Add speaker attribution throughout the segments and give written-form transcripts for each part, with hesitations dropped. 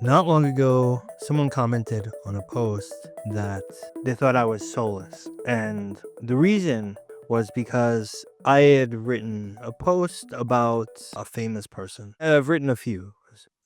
Speaker 1: Not long ago, someone commented on a post that they thought I was soulless. And the reason was because I had written a post about a famous person. And I've written a few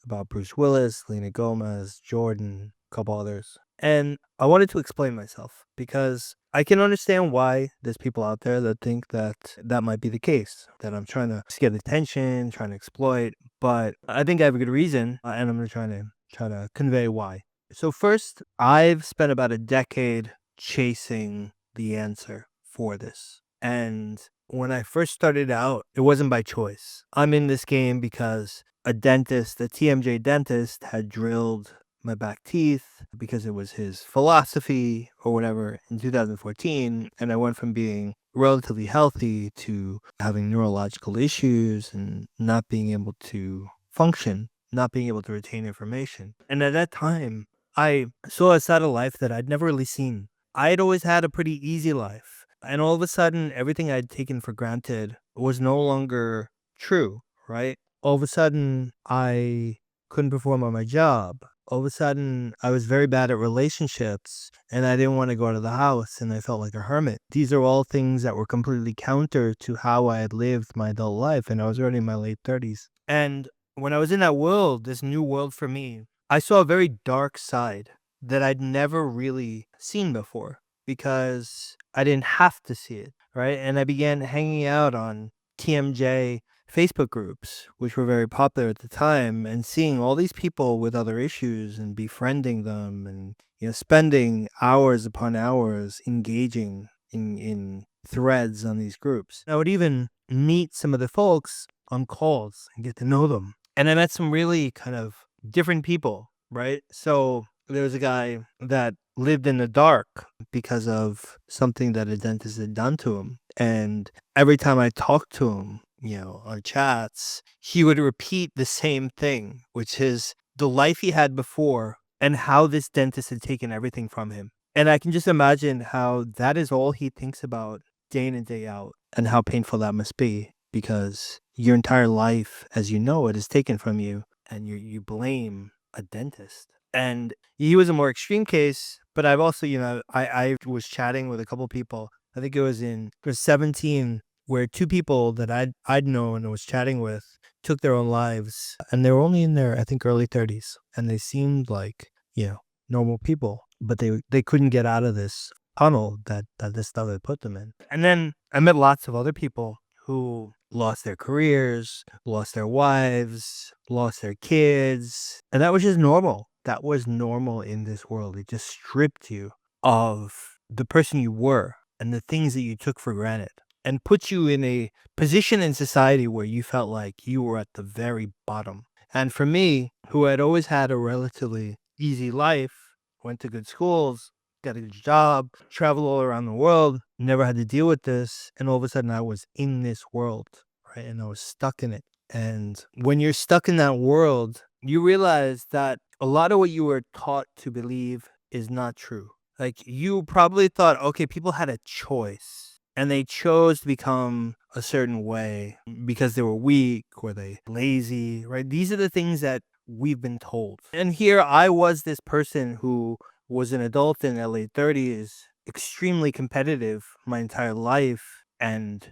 Speaker 1: about Bruce Willis, Lena Gomez, Jordan, a couple others. And I wanted to explain myself because I can understand why there's people out there that think that that might be the case, that I'm trying to get attention, trying to exploit. But I think I have a good reason, and I'm going to try to convey why. So first, I've spent about a decade chasing the answer for this. And when I first started out, it wasn't by choice. I'm in this game because a dentist, a TMJ dentist, had drilled my back teeth because it was his philosophy or whatever in 2014. And I went from being relatively healthy to having neurological issues and not being able to function, not being able to retain information. And at that time, I saw a side of life that I'd never really seen. I'd always had a pretty easy life. And all of a sudden, everything I'd taken for granted was no longer true, right? All of a sudden, I couldn't perform on my job. All of a sudden, I was very bad at relationships and I didn't want to go out of the house and I felt like a hermit. These are all things that were completely counter to how I had lived my adult life, and I was already in my late 30s. And when I was in that world, this new world for me, I saw a very dark side that I'd never really seen before because I didn't have to see it, right? And I began hanging out on TMJ Facebook groups, which were very popular at the time, and seeing all these people with other issues and befriending them and spending hours upon hours engaging in threads on these groups. I would even meet some of the folks on calls and get to know them. And I met some really kind of different people, right? So there was a guy that lived in the dark because of something that a dentist had done to him. And every time I talked to him, on chats, he would repeat the same thing, which is the life he had before and how this dentist had taken everything from him. And I can just imagine how that is all he thinks about day in and day out, and how painful that must be because your entire life, as you know it, is taken from you, and you blame a dentist. And he was a more extreme case, but I've also, I was chatting with a couple people. I think it was 17, where two people that I'd known and was chatting with took their own lives, and they were only in their, I think, early 30s, and they seemed like, normal people, but they couldn't get out of this tunnel that this stuff had put them in. And then I met lots of other people who lost their careers, lost their wives, lost their kids, and that was just normal. That was normal in this world. It just stripped you of the person you were and the things that you took for granted, and put you in a position in society where you felt like you were at the very bottom. And for me, who had always had a relatively easy life, went to good schools, got a good job, traveled all around the world, never had to deal with this, and all of a sudden I was in this world, right? And I was stuck in it. And when you're stuck in that world, you realize that a lot of what you were taught to believe is not true. Like, you probably thought, okay, people had a choice and they chose to become a certain way because they were weak or they lazy, right? These are the things that we've been told. And here I was, this person who was an adult in their late 30s, extremely competitive my entire life, and,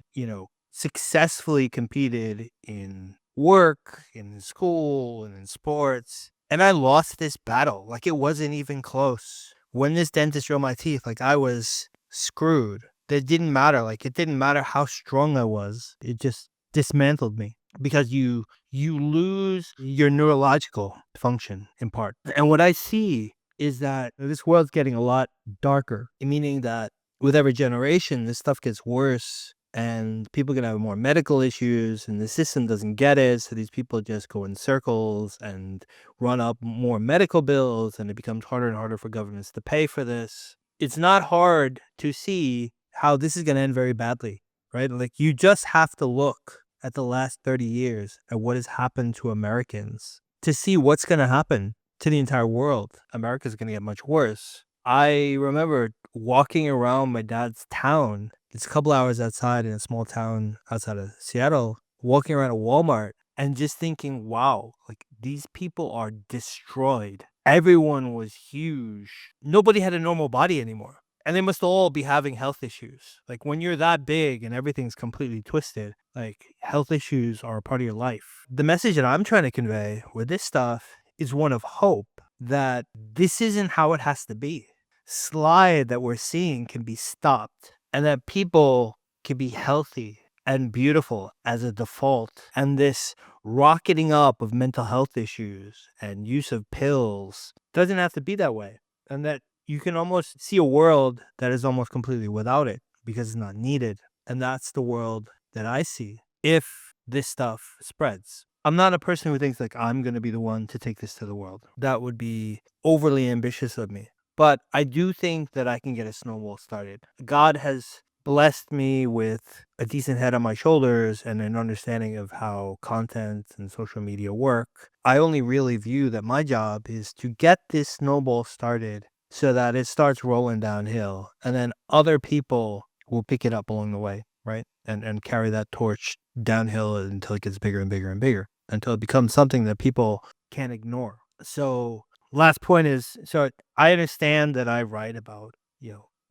Speaker 1: successfully competed in work, in school, and in sports. And I lost this battle. Like, it wasn't even close. When this dentist drilled my teeth, like, I was screwed. It didn't matter. Like, it didn't matter how strong I was. It just dismantled me because you lose your neurological function in part. And what I see is that this world's getting a lot darker, meaning that with every generation, this stuff gets worse and people are going to have more medical issues and the system doesn't get it. So these people just go in circles and run up more medical bills, and it becomes harder and harder for governments to pay for this. It's not hard to see how this is going to end very badly, right? Like, you just have to look at the last 30 years at what has happened to Americans to see what's going to happen to the entire world. America's going to get much worse. I remember walking around my dad's town. It's a couple hours outside in a small town outside of Seattle, walking around a Walmart, and just thinking, wow, like these people are destroyed. Everyone was huge. Nobody had a normal body anymore. And they must all be having health issues. Like when you're that big and everything's completely twisted, like health issues are a part of your life. The message that I'm trying to convey with this stuff is one of hope that this isn't how it has to be. Slide that we're seeing can be stopped and that people can be healthy and beautiful as a default. And this rocketing up of mental health issues and use of pills doesn't have to be that way. And that you can almost see a world that is almost completely without it because it's not needed. And that's the world that I see if this stuff spreads. I'm not a person who thinks like I'm going to be the one to take this to the world. That would be overly ambitious of me. But I do think that I can get a snowball started. God has blessed me with a decent head on my shoulders and an understanding of how content and social media work. I only really view that my job is to get this snowball started so that it starts rolling downhill and then other people will pick it up along the way, right? And carry that torch downhill until it gets bigger and bigger and bigger until it becomes something that people can't ignore. So last point is, so I understand that I write about,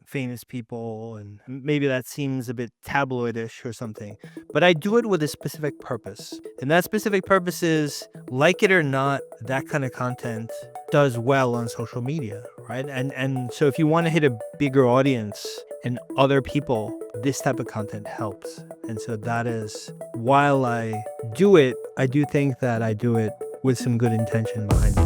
Speaker 1: famous people and maybe that seems a bit tabloidish or something, but I do it with a specific purpose. And that specific purpose is, like it or not, that kind of content does well on social media, right? And so if you want to hit a bigger audience and other people, this type of content helps. And so that is, while I do it, I do think that I do it with some good intention behind it.